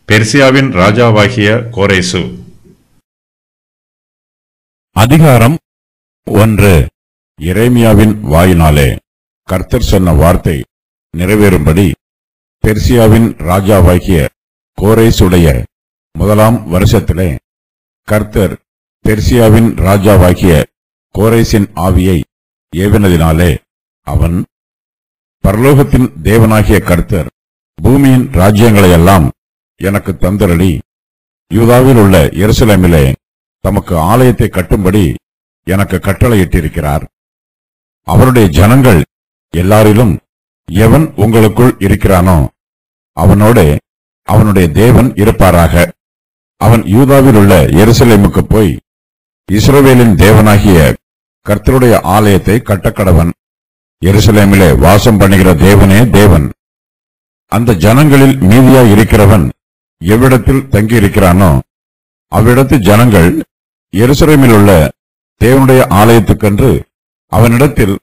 பெர்சியாவின் ராஜாவாகிய கோரேசு. அதிகாரம் 1. எரேமியாவின் வாயினாலே கர்த்தர் சொன்ன வார்த்தை நிறைவேறும்படி பெர்சியாவின் ராஜாவாகிய கோரேசுடைய முதலாம் வருஷத்திலே கர்த்தர் பெர்சியாவின் ராஜாவாகிய கோரேசின் ஆவியை ஏவினதினாலே அவன், பரலோகத்தின் தேவனாகிய கர்த்தர் பூமியின் ராஜ்யங்களையெல்லாம் எனக்கு தந்தரளி யூதாவில் உள்ள எருசலேமிலே தமக்கு ஆலயத்தை கட்டும்படி எனக்கு கட்டளையிட்டிருக்கிறார். அவருடைய ஜனங்கள் எல்லாரிலும் எவன் உங்களுக்குள் இருக்கிறானோ அவனோட அவனுடைய தேவன் இருப்பாராக. அவன் யூதாவில் உள்ள எருசலேமுக்கு போய் இஸ்ரவேலின் தேவனாகிய கர்த்தருடைய ஆலயத்தை கட்டக்கடவன். எருசலேமிலே வாசம் பண்ணுகிற தேவனே தேவன். அந்த ஜனங்களில் மீதியாய் இருக்கிறவன் எவ்விடத்தில் தங்கியிருக்கிறானோ அவ்விடத்து ஜனங்கள் எருசலேமில் உள்ள தேவனுடைய ஆலயத்துக்கென்று அவனிடத்தில்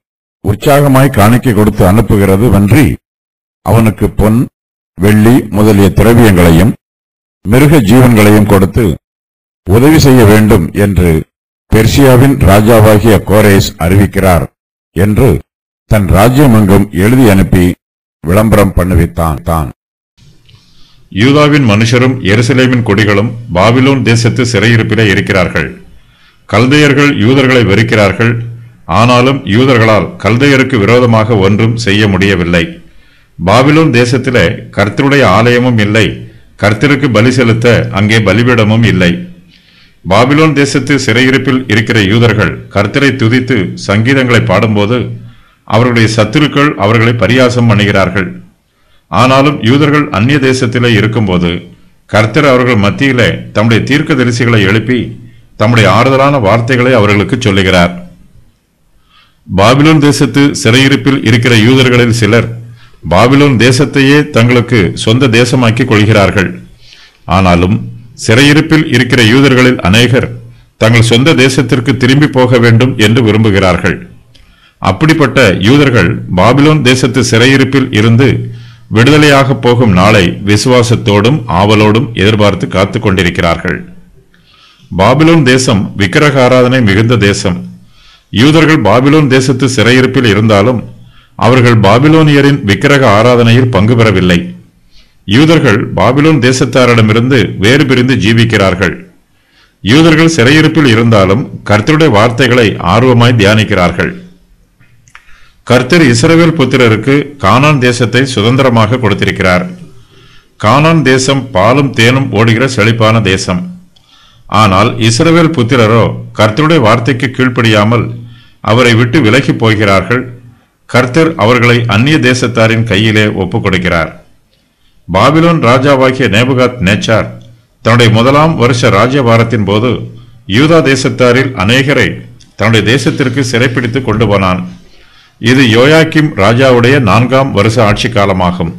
உற்சாகமாய் காணிக்கை கொடுத்து அனுப்புகிறது வன்றி அவனுக்கு பொன் வெள்ளி முதலிய திரவியங்களையும் மிருக ஜீவன்களையும் கொடுத்து உதவி செய்ய வேண்டும் என்று பெர்சியாவின் ராஜாவாகிய கோரேஸ் அறிவிக்கிறார் என்று தன் ராஜ்யமெங்கும் எழுதி அனுப்பி விளம்பரம் பண்ணுவித்தான். யூதாவின் மனுஷரும் எருசலேமின் கொடிகளும் பாபிலோன் தேசத்து சிறையிருப்பிலே இருக்கிறார்கள். கல்தையர்கள் யூதர்களை வெறுக்கிறார்கள். ஆனாலும் யூதர்களால் கல்தையருக்கு விரோதமாக ஒன்றும் செய்ய முடியவில்லை. பாபிலோன் தேசத்திலே கர்த்தருடைய ஆலயமும் இல்லை, கர்த்தருக்கு பலி செலுத்த அங்கே பலிபீடமும் இல்லை. பாபிலோன் தேசத்து சிறையிருப்பில் இருக்கிற யூதர்கள் கர்த்தரை துதித்து சங்கீதங்களை பாடும்போது அவர்களுடைய சத்துருக்கள் அவர்களை பரியாசம் பண்ணுகிறார்கள். ஆனாலும் யூதர்கள் அந்நிய தேசத்திலே இருக்கும்போது கர்த்தர் அவர்கள் மத்தியிலே தம்முடைய தீர்க்கதரிசிகளை எழுப்பி தம்முடைய ஆறுதலான வார்த்தைகளை அவர்களுக்கு சொல்லுகிறார். பாபிலோன் தேசத்து சிறையிருப்பில் இருக்கிற யூதர்களில் சிலர் பாபிலோன் தேசத்தையே தங்களுக்கு சொந்த தேசமாக்கிக் கொள்கிறார்கள். ஆனாலும் சிறையிருப்பில் இருக்கிற யூதர்களில் அநேகர் தங்கள் சொந்த தேசத்திற்கு திரும்பி போக வேண்டும் என்று விரும்புகிறார்கள். அப்படிப்பட்ட யூதர்கள் பாபிலோன் தேசத்து சிறையிருப்பில் இருந்து விடுதலையாக போகும் நாளை விசுவாசத்தோடும் ஆவலோடும் எதிர்பார்த்து காத்துக் கொண்டிருக்கிறார்கள். பாபிலோன் தேசம் விக்கிரக ஆராதனை மிகுந்த தேசம். யூதர்கள் பாபிலோன் தேசத்து சிறையிருப்பில் இருந்தாலும் அவர்கள் பாபிலோனியரின் விக்கிரக ஆராதனையில் பங்கு பெறவில்லை. யூதர்கள் பாபிலோன் தேசத்தாரிடமிருந்து வேறு பிரிந்து ஜீவிக்கிறார்கள். யூதர்கள் சிறையிருப்பில் இருந்தாலும் கர்த்தருடைய வார்த்தைகளை ஆர்வமாய் தியானிக்கிறார்கள். கர்த்தர் இஸ்ரவேல் புத்திரருக்கு கானான் தேசத்தை சுதந்திரமாக கொடுத்திருக்கிறார். கானான் தேசம் பாலும் தேனும் ஓடுகிற செழிப்பான தேசம். ஆனால் இஸ்ரவேல் புத்திரரோ கர்த்தருடைய வார்த்தைக்கு கீழ்ப்படியாமல் அவரை விட்டு விலகி போகிறார்கள். கர்த்தர் அவர்களை அந்நிய தேசத்தாரின் கையிலே ஒப்புக் கொடுக்கிறார். பாபிலோன் ராஜாவாகிய நேபுகாத் நேச்சார் தன்னுடைய முதலாம் வருஷ ராஜ்யபாரத்தின் போது யூதா தேசத்தாரில் அநேகரை தன்னுடைய தேசத்திற்கு சிறைப்பிடித்து கொண்டு போனான். இது யோயாக்கிம் ராஜாவுடைய 4ஆம் வருஷ ஆட்சி காலமாகும்.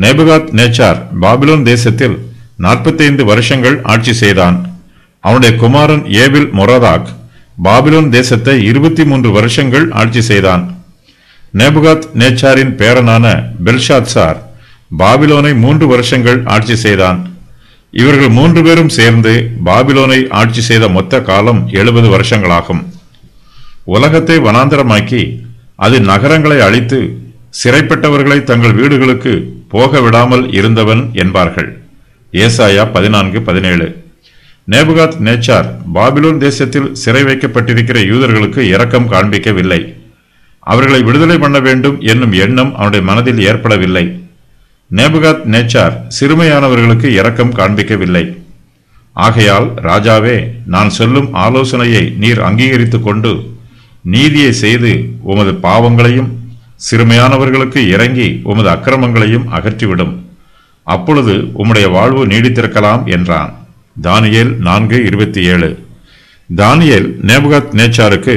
நேபுகாத் நேச்சார் பாபிலோன் தேசத்தில் 45 வருஷங்கள் ஆட்சி செய்தான். அவனுடைய குமாரன் ஏபில் மொரதாக் பாபிலோன் தேசத்தை 23 வருஷங்கள் ஆட்சி செய்தான். நேபுகாத் நேச்சாரின் பேரனான பெல்ஷாத்சார் பாபிலோனை 3 வருஷங்கள் ஆட்சி செய்தான். இவர்கள் 3 பேரும் சேர்ந்து பாபிலோனை ஆட்சி செய்த மொத்த காலம் 70 வருஷங்களாகும். உலகத்தை வனாந்தரமாக்கி அது நகரங்களை அழித்து சிறைப்பட்டவர்களை தங்கள் வீடுகளுக்கு போக விடாமல் இருந்தவன் என்பார்கள். ஏசாயா 14:17. நேபுகாத் நேச்சார் பாபிலோன் தேசத்தில் சிறை வைக்கப்பட்டிருக்கிற யூதர்களுக்கு இரக்கம் காண்பிக்கவில்லை. அவர்களை விடுதலை பண்ண வேண்டும் என்னும் எண்ணம் அவனுடைய மனதில் ஏற்படவில்லை. நேபுகாத் நேச்சார் சிறுமையானவர்களுக்கு இரக்கம் காண்பிக்கவில்லை. ஆகையால், ராஜாவே, நான் சொல்லும் ஆலோசனையை நீர் அங்கீகரித்துக் கொண்டு நீதியை செய்து உமது பாவங்களையும் சிறுமையானவர்களுக்கு இறங்கி உமது அக்கிரமங்களையும் அகற்றிவிடும். அப்பொழுது உம்முடைய வாழ்வு நீடித்திருக்கலாம் என்றான். தானியேல் 4:27. தானியேல் நேபுகாத் நேச்சாருக்கு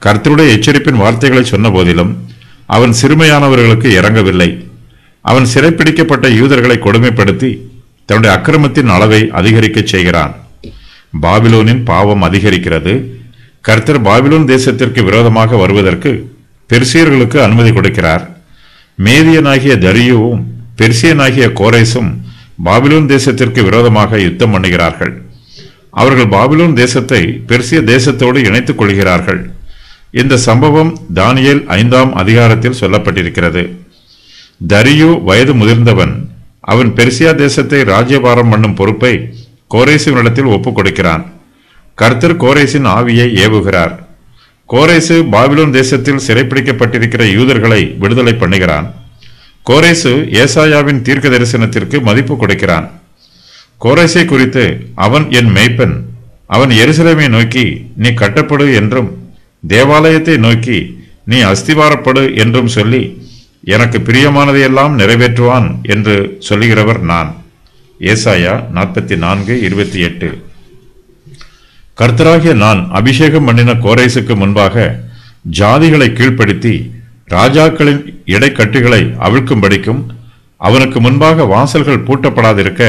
கர்த்தருடைய எச்சரிப்பின் வார்த்தைகளை சொன்ன போதிலும் அவன் சிறுமையானவர்களுக்கு இறங்கவில்லை. அவன் சிறைப்பிடிக்கப்பட்ட யூதர்களை கொடுமைப்படுத்தி தன்னுடைய அக்கிரமத்தின் அளவை அதிகரிக்கச் செய்கிறான். பாபிலோனின் பாவம் அதிகரிக்கிறது. கர்த்தர் பாபிலோன் தேசத்திற்கு விரோதமாக வருவதற்கு பெர்சியர்களுக்கு அனுமதி கொடுக்கிறார். மேதியனாகிய தரியுவும் பெர்சியனாகிய கோரேசும் பாபிலோன் தேசத்திற்கு விரோதமாக யுத்தம் பண்ணுகிறார்கள். அவர்கள் பாபிலோன் தேசத்தை பெர்சிய தேசத்தோடு இணைத்துக் கொள்கிறார்கள். இந்த சம்பவம் தானியேல் 5ஆம் அதிகாரத்தில் சொல்லப்பட்டிருக்கிறது. தரியு வயது முதிர்ந்தவன். அவன் பெர்சியா தேசத்தை ராஜ்யபாரம் பண்ணும் பொறுப்பை கோரேசுவினிடத்தில் ஒப்புக் கொடுக்கிறான். கர்த்தர் கோரேசின் ஆவியை ஏவுகிறார். கோரேசு பாபிலோன் தேசத்தில் சிறைப்பிடிக்கப்பட்டிருக்கிற யூதர்களை விடுதலை பண்ணுகிறான். கோரேசு ஏசாயாவின் தீர்க்க தரிசனத்திற்கு மதிப்பு கொடுக்கிறான். கோரேசை குறித்து, அவன் என் மேய்ப்பன், அவன் எருசலேமை நோக்கி நீ கட்டப்படு என்றும் தேவாலயத்தை நோக்கி நீ அஸ்திவாரப்படு என்றும் சொல்லி எனக்கு பிரியமானதையெல்லாம் நிறைவேற்றுவான் என்று சொல்லுகிறவர் நான். ஏசாயா 44:28. கர்த்தராகிய நான் அபிஷேகம் பண்ணின கோரேசுக்கு முன்பாக ஜாதிகளை கீழ்ப்படுத்தி ராஜாக்களின் இடைக்கட்டுகளை அவிழ்க்கும்படிக்கும் அவனுக்கு முன்பாக வாசல்கள் பூட்டப்படாதிருக்க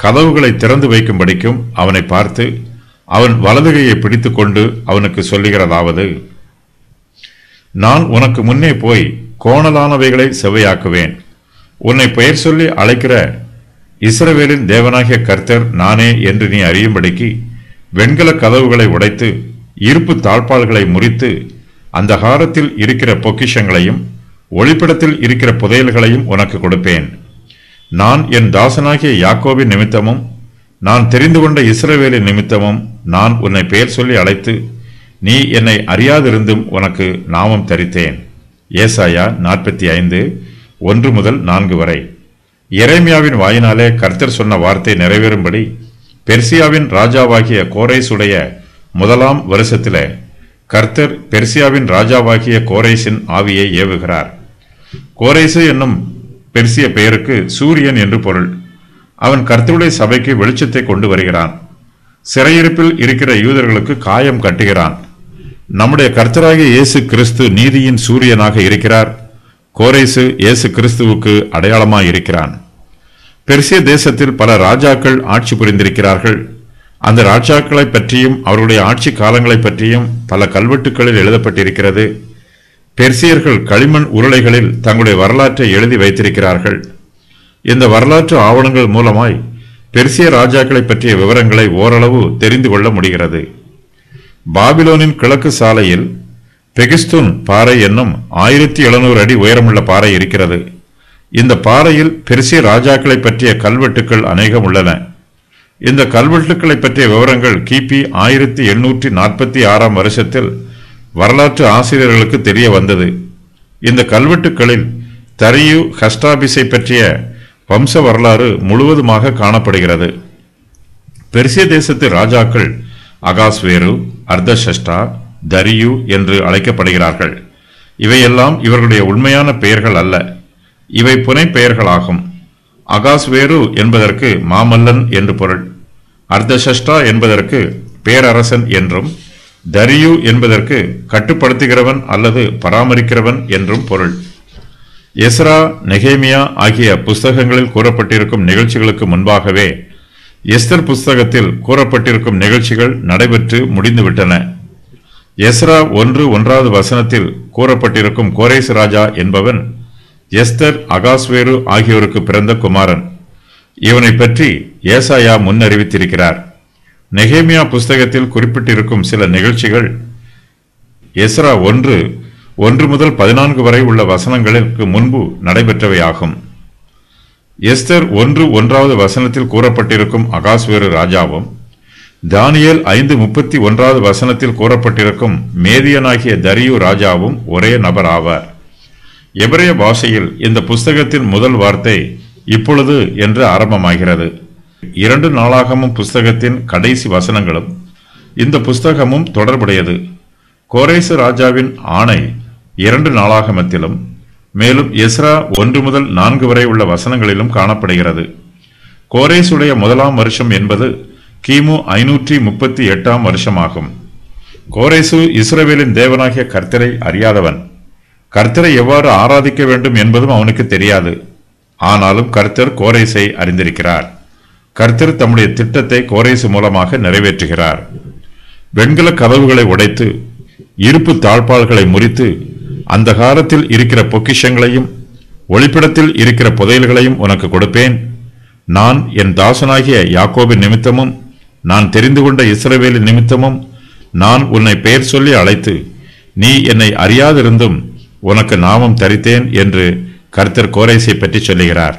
கதவுகளை திறந்து வைக்கும்படிக்கும் அவனை பார்த்து அவன் வலதுகையை பிடித்து கொண்டு அவனுக்கு சொல்லுகிறதாவது, நான் உனக்கு முன்னே போய் கோணலானவைகளை செவ்வையாக்குவேன். உன்னை பெயர் சொல்லி அழைக்கிற இஸ்ரவேலின் தேவனாகிய கர்த்தர் நானே என்று நீ அறியும்படிக்கு வெண்கல கதவுகளை உடைத்து இருப்பு தாழ்பால்களை முறித்து அந்தகாரத்தில் இருக்கிற பொக்கிஷங்களையும் ஒளிப்பிடத்தில் இருக்கிற புதையல்களையும் உனக்கு கொடுப்பேன். நான் என் தாசனாகிய யாக்கோபின் நிமித்தமும் நான் தெரிந்து கொண்ட இஸ்ரவேலின் நிமித்தமும் நான் உன்னை பெயர் சொல்லி அழைத்து நீ என்னை அறியாதிருந்தும் உனக்கு நாமம் தரித்தேன். ஏசாயா 45:1-4 வரை. எரேமியாவின் வாயினாலே கர்த்தர் சொன்ன வார்த்தை நிறைவேறும்படி பெர்சியாவின் ராஜாவாகிய கோரேசுடைய 1ஆம் வருஷத்திலே கர்த்தர் பெர்சியாவின் ராஜாவாகிய கோரேசின் ஆவியை ஏவுகிறார். கோரேசு என்னும் பெர்சிய பெயருக்கு சூரியன் என்று பொருள். அவன் கர்த்தருடைய சபைக்கு வெளிச்சத்தை கொண்டு வருகிறான். சிறையிருப்பில் இருக்கிற யூதர்களுக்கு காயம் கட்டுகிறான். நம்முடைய கர்த்தராகிய இயேசு கிறிஸ்து நீதியின் சூரியனாக இருக்கிறார். கோரேசு இயேசு கிறிஸ்துவுக்கு அடையாளமாய் இருக்கிறான். பெர்சிய தேசத்தில் பல ராஜாக்கள் ஆட்சி புரிந்திருக்கிறார்கள். அந்த ராஜாக்களை பற்றியும் அவருடைய ஆட்சி காலங்களை பற்றியும் பல கல்வெட்டுகளில் எழுதப்பட்டிருக்கிறது. பெர்சியர்கள் களிமண் உருளைகளில் தங்களுடைய வரலாற்றை எழுதி வைத்திருக்கிறார்கள். இந்த வரலாற்று ஆவணங்கள் மூலமாய் பெர்சிய ராஜாக்களை பற்றிய விவரங்களை ஓரளவு தெரிந்து கொள்ள முடிகிறது. பாபிலோனின் கிழக்கு சாலையில் பெகிஸ்துன் பாறை என்னும் 1700 அடி உயரமுள்ள பாறை இருக்கிறது. இந்த பாறையில் பெர்சிய ராஜாக்களை பற்றிய கல்வெட்டுக்கள் அநேகம் உள்ளன. இந்த கல்வெட்டுக்களை பற்றிய விவரங்கள் கிபி 1846ஆம் வருஷத்தில் வரலாற்று ஆசிரியர்களுக்கு தெரிய வந்தது. இந்த கல்வெட்டுக்களில் தரியு ஹஸ்டாபிஸை பற்றிய வம்ச வரலாறு முழுவதுமாக காணப்படுகிறது. பெர்சிய தேசத்து ராஜாக்கள் அகாஸ்வேரு, அர்தஷஷ்டா, தரியு என்று அழைக்கப்படுகிறார்கள். இவையெல்லாம் இவர்களுடைய உண்மையான பெயர்கள் அல்ல. இவை புனை பெயர்களாகும். அகாஸ்வேரு என்பதற்கு மாமல்லன் என்று பொருள். அர்தஷஷ்டா என்பதற்கு பேரரசன் என்றும், தரியு என்பதற்கு கட்டுப்படுத்துகிறவன் அல்லது பராமரிக்கிறவன் என்றும் பொருள். எஸ்ரா, நெகேமியா ஆகிய புஸ்தகங்களில் கூறப்பட்டிருக்கும் நிகழ்ச்சிகளுக்கு முன்பாகவே எஸ்தர் புஸ்தகத்தில் கூறப்பட்டிருக்கும் நிகழ்ச்சிகள் நடைபெற்று முடிந்துவிட்டன. எஸ்ரா 1:1 வசனத்தில் கூறப்பட்டிருக்கும் கோரேசு ராஜா என்பவன் எஸ்தர், அகாஸ்வேரு ஆகியோருக்கு பிறந்த குமாரன். இவனை பற்றி ஏசாயா முன்னறிவித்திருக்கிறார். நெகேமியா புஸ்தகத்தில் குறிப்பிட்டிருக்கும் சில நிகழ்ச்சிகள் எஸ்ரா 1:1-14 வரை உள்ள வசனங்களுக்கு முன்பு நடைபெற்றவையாகும். எஸ்தர் 1:1 வசனத்தில் கூறப்பட்டிருக்கும் அகாஸ்வேரு ராஜாவும் தானியேல் 5:31 வசனத்தில் கூறப்பட்டிருக்கும் மேதியனாகிய தரியு ராஜாவும் ஒரே நபர் ஆவார். எபிரேய பாஷையில் இந்த புஸ்தகத்தின் முதல் வார்த்தை இப்பொழுது என்று ஆரம்பமாகிறது. 2 நாளாகமும் புஸ்தகத்தின் கடைசி வசனங்களும் இந்த புஸ்தகமும் தொடர்புடையது. கோரேசு ராஜாவின் ஆணை 2 நாளாகமத்திலும் மேலும் எஸ்ரா 1-4 வரை உள்ள வசனங்களிலும் காணப்படுகிறது. கோரேசுடைய 1ஆம் வருஷம் என்பது கிமு 538ஆம் வருஷமாகும். கோரேசு இஸ்ரவேலின் தேவனாகிய கர்த்தரை அறியாதவன். கர்த்தரை எவ்வாறு ஆராதிக்க வேண்டும் என்பதும் அவனுக்கு தெரியாது. ஆனாலும் கர்த்தர் கோரேசை அறிந்திருக்கிறார். கர்த்தர் தம்முடைய திட்டத்தை கோரேசு மூலமாக நிறைவேற்றுகிறார். வெண்கல கதவுகளை உடைத்து இருப்பு தாழ்பால்களை முறித்து அந்த காலத்தில் இருக்கிற பொக்கிஷங்களையும் ஒளிப்பிடத்தில் இருக்கிற புதையல்களையும் உனக்கு கொடுப்பேன். நான் என் தாசனாகிய யாக்கோபின் நிமித்தமும் நான் தெரிந்து கொண்ட இஸ்ரவேலின் நிமித்தமும் நான் உன்னை பெயர் சொல்லி அழைத்து நீ என்னை அறியாதிருந்தும் உனக்கு நாமம் தரித்தேன் என்று கர்த்தர் கோரேசை பற்றி சொல்லுகிறார்.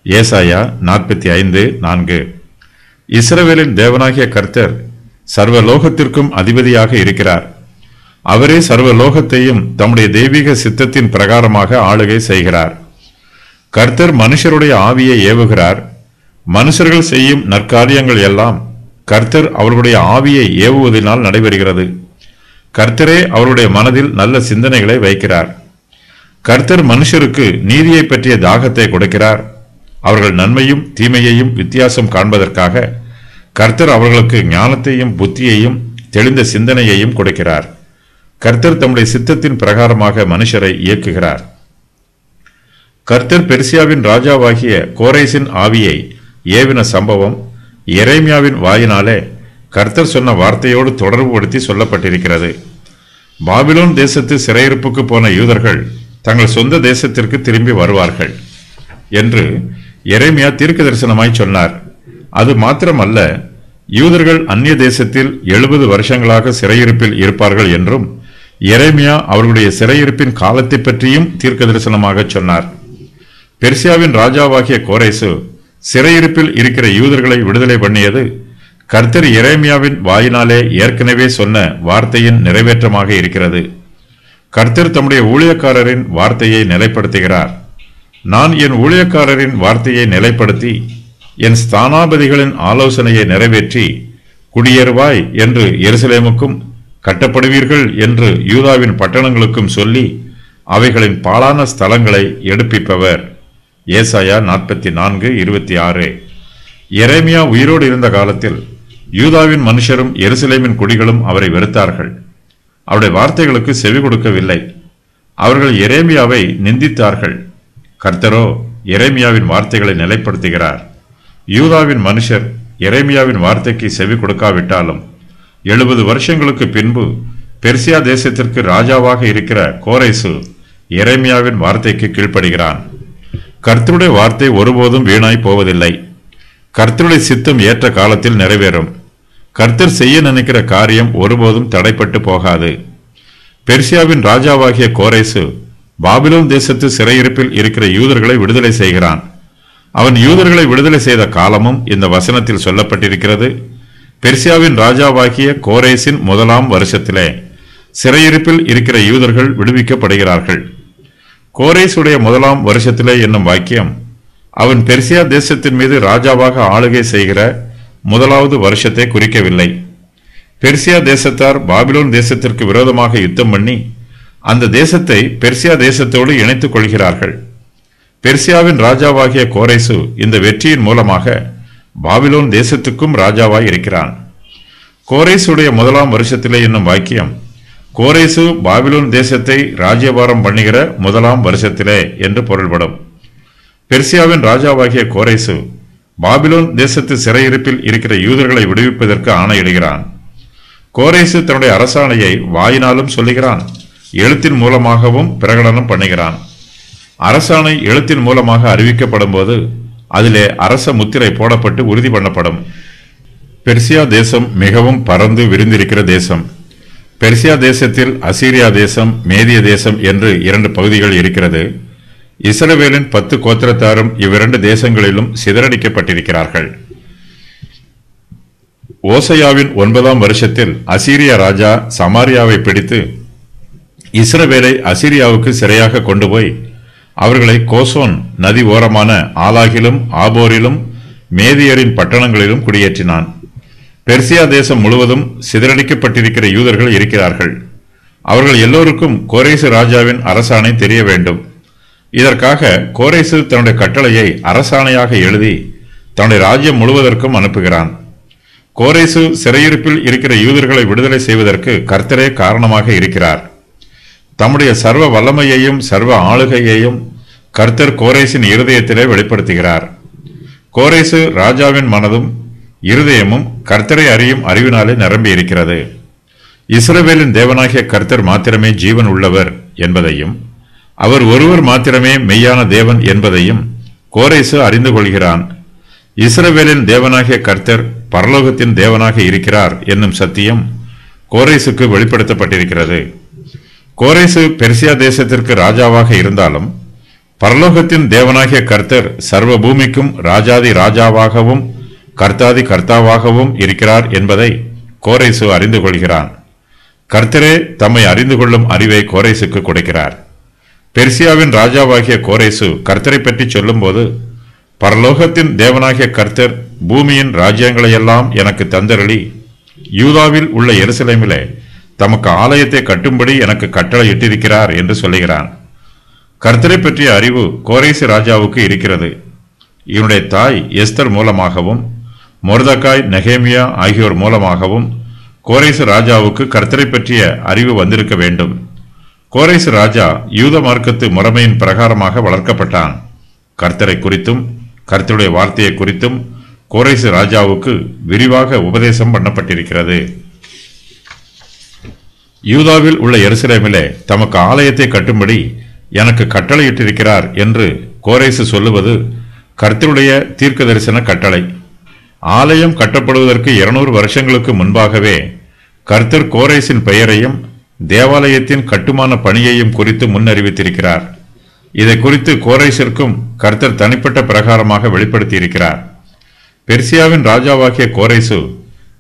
ஏசாயா 45:4. இஸ்ரவேலின் தேவனாகிய கர்த்தர் சர்வலோகத்திற்கும் அதிபதியாக இருக்கிறார். அவரே சர்வலோகத்தையும் தம்முடைய தெய்வீக சித்தத்தின் பிரகாரமாக ஆளுகை செய்கிறார். கர்த்தர் மனுஷருடைய ஆவியை ஏவுகிறார். மனுஷர்கள் செய்யும் நற்காரியங்கள் எல்லாம் கர்த்தர் அவர்களுடைய ஆவியை ஏவுவதனால் நடைபெறுகிறது. கர்த்தரே அவருடைய மனதில் நல்ல சிந்தனைகளை வைக்கிறார். கர்த்தர் மனுஷருக்கு நீதியை பற்றிய தாகத்தை கொடுக்கிறார். அவர்கள் நன்மையும் தீமையையும் வித்தியாசம் காண்பதற்காக கர்த்தர் அவர்களுக்கு ஞானத்தையும் புத்தியையும் தெளிந்த சிந்தனையையும் கொடுக்கிறார். கர்த்தர் தம்முடைய சித்தத்தின் பிரகாரமாக மனுஷரை இயக்குகிறார். கர்த்தர் பெர்சியாவின் ராஜாவாகிய கோரேசின் ஆவியை ஏவின சம்பவம் எரேமியாவின் வாயினாலே கர்த்தர் சொன்ன வார்த்தையோடு தொடர்புபடுத்தி சொல்லப்பட்டிருக்கிறது. பாபிலோன் தேசத்து சிறையிருப்புக்கு போன யூதர்கள் தங்கள் சொந்த தேசத்திற்கு திரும்பி வருவார்கள் என்று எரேமியா தீர்க்க தரிசனமாய் சொன்னார். அது மாத்திரமல்ல, யூதர்கள் அந்நிய தேசத்தில் 70 வருஷங்களாக சிறையிருப்பில் இருப்பார்கள் என்றும் எரேமியா அவர்களுடைய சிறையிருப்பின் காலத்தை பற்றியும் தீர்க்க தரிசனமாக சொன்னார். பெர்சியாவின் ராஜாவாகிய கோரேசு சிறையிருப்பில் இருக்கிற யூதர்களை விடுதலை பண்ணியது கர்த்தர் எரேமியாவின் வாயினாலே ஏற்கனவே சொன்ன வார்த்தையின் நிறைவேற்றமாக இருக்கிறது. கர்த்தர் தம்முடைய ஊழியக்காரரின் வார்த்தையை நிலைப்படுத்துகிறார். நான் என் ஊழியக்காரரின் வார்த்தையை நிலைப்படுத்தி என் ஸ்தானாபதிகளின் ஆலோசனையை நிறைவேற்றி குடியேறுவாய் என்று எருசலேமுக்கும் கட்டப்படுவீர்கள் என்று யூதாவின் பட்டணங்களுக்கும் சொல்லி அவைகளின் பாழான ஸ்தலங்களை எடுப்பிப்பவர். ஏசாயா 44:26. எரேமியா உயிரோடு இருந்த காலத்தில் யூதாவின் மனுஷரும் எருசலேமின் குடிகளும் அவரை வெறுத்தார்கள். அவருடைய வார்த்தைகளுக்கு செவி கொடுக்கவில்லை. அவர்கள் எரேமியாவை நிந்தித்தார்கள். கர்த்தரோ எரேமியாவின் வார்த்தைகளை நிலைப்படுத்துகிறார். யூதாவின் மனுஷர் எரேமியாவின் வார்த்தைக்கு செவி கொடுக்காவிட்டாலும் 70 வருஷங்களுக்கு பின்பு பெர்சியா தேசத்திற்கு ராஜாவாக இருக்கிற கோரேசு எரேமியாவின் வார்த்தைக்கு கீழ்ப்படுகிறான். கர்த்தருடைய வார்த்தை ஒருபோதும் வீணாய் போவதில்லை. கர்த்தருடைய சித்தம் ஏற்ற காலத்தில் நிறைவேறும். கர்த்தர் செய்ய நினைக்கிற காரியம் ஒருபோதும் தடைப்பட்டு போகாது. பெர்சியாவின் ராஜாவாகிய கோரேசு பாபிலோன் தேசத்து சிறையிருப்பில் இருக்கிற யூதர்களை விடுதலை செய்கிறான். அவன் யூதர்களை விடுதலை செய்த காலமும் இந்த வசனத்தில் சொல்லப்பட்டிருக்கிறது. பெர்சியாவின் ராஜாவாகிய கோரேசின் 1ஆம் வருஷத்திலே சிறையிருப்பில் இருக்கிற யூதர்கள் விடுவிக்கப்படுகிறார்கள். கோரேசுடைய 1ஆம் வருஷத்திலே என்னும் வாக்கியம் அவன் பெர்சியா தேசத்தின் மீது ராஜாவாக ஆளுகை செய்கிற 1வது வருஷத்தை குறிக்கவில்லை. பெர்சியா தேசத்தார் பாபிலோன் தேசத்திற்கு விரோதமாக யுத்தம் பண்ணி அந்த தேசத்தை பெர்சியா தேசத்தோடு இணைத்துக் கொள்கிறார்கள். பெர்சியாவின் ராஜாவாகிய கோரேசு இந்த வெற்றியின் மூலமாக பாபிலோன் தேசத்துக்கும் ராஜாவாய் இருக்கிறான். கோரேசுடைய 1ஆம் வருஷத்திலே என்னும் வாக்கியம் கோரேசு பாபிலோன் தேசத்தை ராஜ்யபாரம் பண்ணுகிற 1ஆம் வருஷத்திலே என்று பொருள்படும். பெர்சியாவின் ராஜாவாகிய கோரேசு பாபிலோன் தேசத்து சிறையிருப்பில் இருக்கிற யூதர்களை விடுவிப்பதற்கு ஆணையிடுகிறான். கோரேசு தன்னுடைய அரசாணையை வாயினாலும் சொல்லுகிறான், எழுத்தின் மூலமாகவும் பிரகடனம் பண்ணுகிறான். அரசாணை எழுத்தின் மூலமாக அறிவிக்கப்படும் போது அதிலே அரச முத்திரை போடப்பட்டு உறுதி பண்ணப்படும். பெர்சியா தேசம் மிகவும் பறந்து விரிந்திருக்கிற தேசம். பெர்சியா தேசத்தில் அசீரியா தேசம், மேதிய தேசம் என்று 2 பகுதிகள் இருக்கிறது. இஸ்ரவேலின் 10 கோத்திரத்தாரும் இவ்விரண்டு தேசங்களிலும் சிதறடிக்கப்பட்டிருக்கிறார்கள். ஓசையாவின் 9ஆம் வருஷத்தில் அசீரியா ராஜா சமாரியாவை பிடித்து இஸ்ரவேலை அசீரியாவுக்கு சிறையாக கொண்டு போய் அவர்களை கோசோன் நதி ஓரமான ஆலாகிலும் ஆபோரிலும் மேதியரின் பட்டணங்களிலும் குடியேற்றினான். பெர்சியா தேசம் முழுவதும் சிதறடிக்கப்பட்டிருக்கிற யூதர்கள் இருக்கிறார்கள். அவர்கள் எல்லோருக்கும் கோரேசு ராஜாவின் அரசாணை தெரிய வேண்டும். இதற்காக கோரேசு தன்னுடைய கட்டளையை அரசாணையாக எழுதி தன்னுடைய ராஜ்யம் முழுவதற்கும் அனுப்புகிறான். கோரேசு சிறையிருப்பில் இருக்கிற யூதர்களை விடுதலை செய்வதற்கு கர்த்தரே காரணமாக இருக்கிறார். தம்முடைய சர்வ வல்லமையையும் சர்வ ஆளுகையையும் கர்த்தர் கோரேசின் இருதயத்திலே வெளிப்படுத்துகிறார். கோரேசு ராஜாவின் மனதும் இருதயமும் கர்த்தரை அறியும் அறிவினாலே நிரம்பி இருக்கிறது. இஸ்ரவேலின் தேவனாகிய கர்த்தர் மாத்திரமே ஜீவன் உள்ளவர் என்பதையும் அவர் ஒருவர் மாத்திரமே மெய்யான தேவன் என்பதையும் கோரேசு அறிந்து கொள்கிறான். இஸ்ரவேலின் தேவனாகிய கர்த்தர் பரலோகத்தின் தேவனாக இருக்கிறார் என்னும் சத்தியம் கோரேசுக்கு வெளிப்படுத்தப்பட்டிருக்கிறது. கோரேசு பெர்சியா தேசத்திற்கு ராஜாவாக இருந்தாலும் பரலோகத்தின் தேவனாகிய கர்த்தர் சர்வ பூமிக்கும் ராஜாதி ராஜாவாகவும் கர்த்தாதி கர்த்தாவாகவும் இருக்கிறார் என்பதை கோரேசு அறிந்து கொள்கிறான். கர்த்தரே தம்மை அறிந்து கொள்ளும் அறிவை கோரேசுக்கு கொடுக்கிறார். பெர்சியாவின் ராஜாவாகிய கோரேசு கர்த்தரை பற்றி சொல்லும்போது, பரலோகத்தின் தேவனாகிய கர்த்தர் பூமியின் ராஜ்யங்களையெல்லாம் எனக்கு தந்தருளி யூதாவில் உள்ள எருசலேமிலே தமக்கு ஆலயத்தை கட்டும்படி எனக்கு கட்டளை இட்டிருக்கிறார் என்று சொல்லுகிறான். கர்த்தரை பற்றிய அறிவு கோரேசு ராஜாவுக்கு இருக்கிறது. இவனுடைய தாய் எஸ்தர் மூலமாகவும் மொர்தெகாய், நெகேமியா ஆகியோர் மூலமாகவும் கோரேசு ராஜாவுக்கு கர்த்தரை பற்றிய அறிவு வந்திருக்க வேண்டும். கோரேசு ராஜா யூத மார்க்கத்து முறைமையின் பிரகாரமாக வளர்க்கப்பட்டான். கர்த்தரை குறித்தும் கர்த்தருடைய வார்த்தையை குறித்தும் கோரேசு ராஜாவுக்கு விரிவாக உபதேசம் பண்ணப்பட்டிருக்கிறது. யூதாவில் உள்ள எருசலேமிலே தமக்கு ஆலயத்தை கட்டும்படி எனக்கு கட்டளையிட்டிருக்கிறார் என்று கோரேசு சொல்லுவது கர்த்தருடைய தீர்க்க தரிசன கட்டளை. ஆலயம் கட்டப்படுவதற்கு 200 வருஷங்களுக்கு முன்பாகவே கர்த்தர் கோரேசின் பெயரையும் தேவாலயத்தின் கட்டுமான பணியையும் குறித்து முன்னறிவித்திருக்கிறார். இதை குறித்து கோரேசிற்கும் கர்த்தர் தனிப்பட்ட பிரகாரமாக வெளிப்படுத்தியிருக்கிறார். பெர்சியாவின் ராஜாவாகிய கோரேசு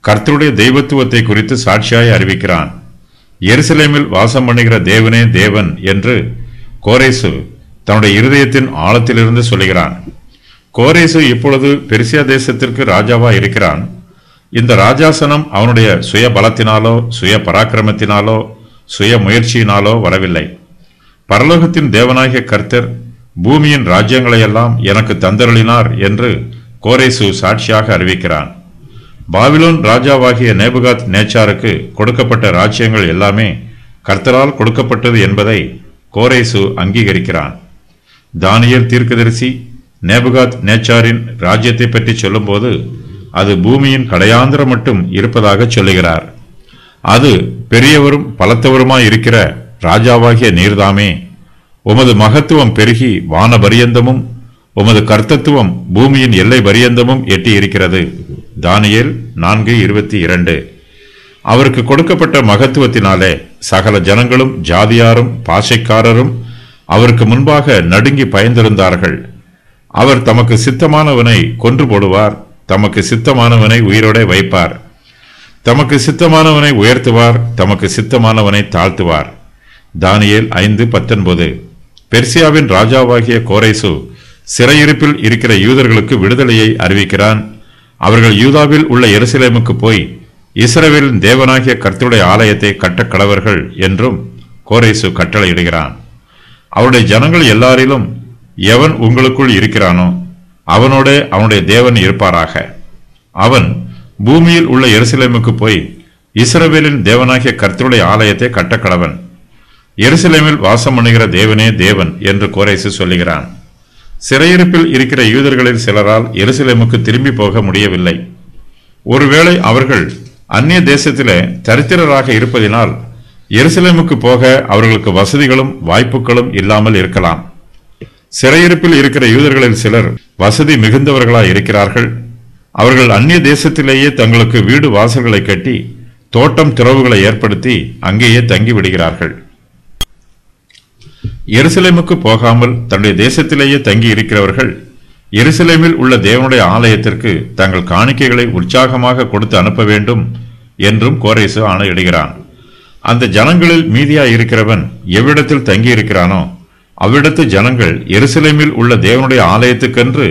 கர்த்தருடைய தெய்வத்துவத்தை குறித்து சாட்சியாய் அறிவிக்கிறான். எருசலேமில் வாசம் பண்ணுகிற தேவனே தேவன் என்று கோரேசு தன்னுடைய இருதயத்தின் ஆழத்திலிருந்து சொல்லுகிறான். கோரேசு இப்பொழுது பெர்சியா தேசத்திற்கு ராஜாவா இருக்கிறான். இந்த ராஜாசனம் அவனுடைய சுய பலத்தினாலோ சுய பராக்கிரமத்தினாலோ சுய முயற்சியினாலோ வரவில்லை. பரலோகத்தின் தேவனாகிய கர்த்தர் பூமியின் ராஜ்யங்களையெல்லாம் எனக்கு தந்தருளினார் என்று கோரேசு சாட்சியாக அறிவிக்கிறான். பாபிலோன் ராஜாவாகிய நேபுகாத் நேச்சாருக்கு கொடுக்கப்பட்ட ராஜ்யங்கள் எல்லாமே கர்த்தரால் கொடுக்கப்பட்டது என்பதை கோரேசு அங்கீகரிக்கிறான். தானியேல் தீர்க்கதரிசி நேபுகாத் நேச்சாரின் ராஜ்யத்தை பற்றி சொல்லும்போது அது பூமியின் கடையாந்திரம் மட்டும் இருப்பதாக சொல்லுகிறார். அது பெரியவரும் பலத்தவருமாய் இருக்கிற ராஜாவாகிய நீர்தாமே. உமது மகத்துவம் பெருகி வான பரியந்தமும் உமது கர்த்தத்துவம் பூமியின் எல்லை பரியந்தமும் எட்டி இருக்கிறது. தானியேல் 4:22. அவருக்கு கொடுக்கப்பட்ட மகத்துவத்தினாலே சகல ஜனங்களும் ஜாதியாரும் பாஷைக்காரரும் அவருக்கு முன்பாக நடுங்கி பயந்திருந்தார்கள். அவர் தமக்கு சித்தமானவனை கொன்று போடுவார், தமக்கு சித்தமானவனை உயிரோடே வைப்பார், தமக்கு சித்தமானவனை உயர்த்துவார், தமக்கு சித்தமானவனை தாழ்த்துவார். தானியேல் 5:19. பெர்சியாவின் ராஜாவாகிய கோரேசு சிறையிருப்பில் இருக்கிற யூதர்களுக்கு விடுதலையை அறிவிக்கிறான். அவர்கள் யூதாவில் உள்ள எருசலேமுக்கு போய் இஸ்ரவேலின் தேவனாகிய கர்த்தருடைய ஆலயத்தை கட்டக் கடவர்கள் என்றும் கோரேசு கட்டளையிடுகிறான். அவருடைய ஜனங்கள் எல்லாரிலும் எவன் உங்களுக்குள் இருக்கிறானோ அவனோட அவனுடைய தேவன் இருப்பாராக. அவன் பூமியில் உள்ள எருசலேமுக்கு போய் இஸ்ரவேலின் தேவனாகிய கர்த்தருடைய ஆலயத்தை கட்டக் கடவன். எருசலேமில் வாசம் பண்ணுகிற தேவனே தேவன் என்று கோரேசு சொல்லுகிறான். சிறையிருப்பில் இருக்கிற யூதர்களில் சிலரால் எருசலேமுக்கு திரும்பி போக முடியவில்லை. ஒருவேளை அவர்கள் அந்நிய தேசத்திலே தரித்திரராக இருப்பதினால் எருசலேமுக்கு போக அவர்களுக்கு வசதிகளும் வாய்ப்புகளும் இல்லாமல் இருக்கலாம். சிறையிருப்பில் இருக்கிற யூதர்களில் சிலர் வசதி மிகுந்தவர்களாய் இருக்கிறார்கள். அவர்கள் அந்நிய தேசத்திலேயே தங்களுக்கு வீடு வாசல்களை கட்டி தோட்டம் துறவுகளை ஏற்படுத்தி அங்கேயே தங்கி விடுகிறார்கள். எருசலேமுக்கு போகாமல் தன்னுடைய தேசத்திலேயே தங்கி இருக்கிறவர்கள் எருசலேமில் உள்ள தேவனுடைய ஆலயத்திற்கு தங்கள் காணிக்கைகளை உற்சாகமாக கொடுத்து அனுப்ப வேண்டும் என்றும் கோரேசு ஆணையிடுகிறான். அந்த ஜனங்களில் மீதியாய் இருக்கிறவன் எவ்விடத்தில் தங்கி இருக்கிறானோ அவ்விடத்து ஜனங்கள் எருசலேமில் உள்ள தேவனுடைய ஆலயத்துக்கென்று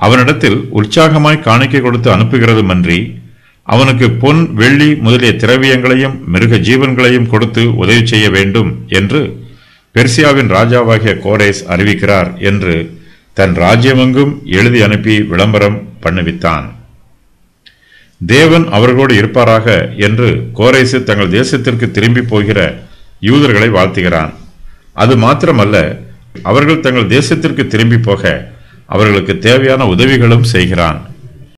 அவனிடத்தில் உற்சாகமாய் காணிக்கை கொடுத்து அனுப்புகிறதுமன்றி அவனுக்கு பொன் வெள்ளி முதலிய திரவியங்களையும் மிருக ஜீவன்களையும் கொடுத்து உதவி செய்ய வேண்டும் என்று பெர்சியாவின் ராஜாவாகிய கோரேஸ் அறிவிக்கிறார் என்று தன் ராஜ்யமெங்கும் எழுதி அனுப்பி விளம்பரம் பண்ணுவித்தான். தேவன் அவர்களோடு இருப்பாராக என்று கோரேசு தங்கள் தேசத்திற்கு திரும்பி போகிற யூதர்களை வாழ்த்துகிறான். அது மாத்திரமல்ல, அவர்கள் தங்கள் தேசத்திற்கு திரும்பி போக அவர்களுக்கு தேவையான உதவிகளும் செய்கிறான்.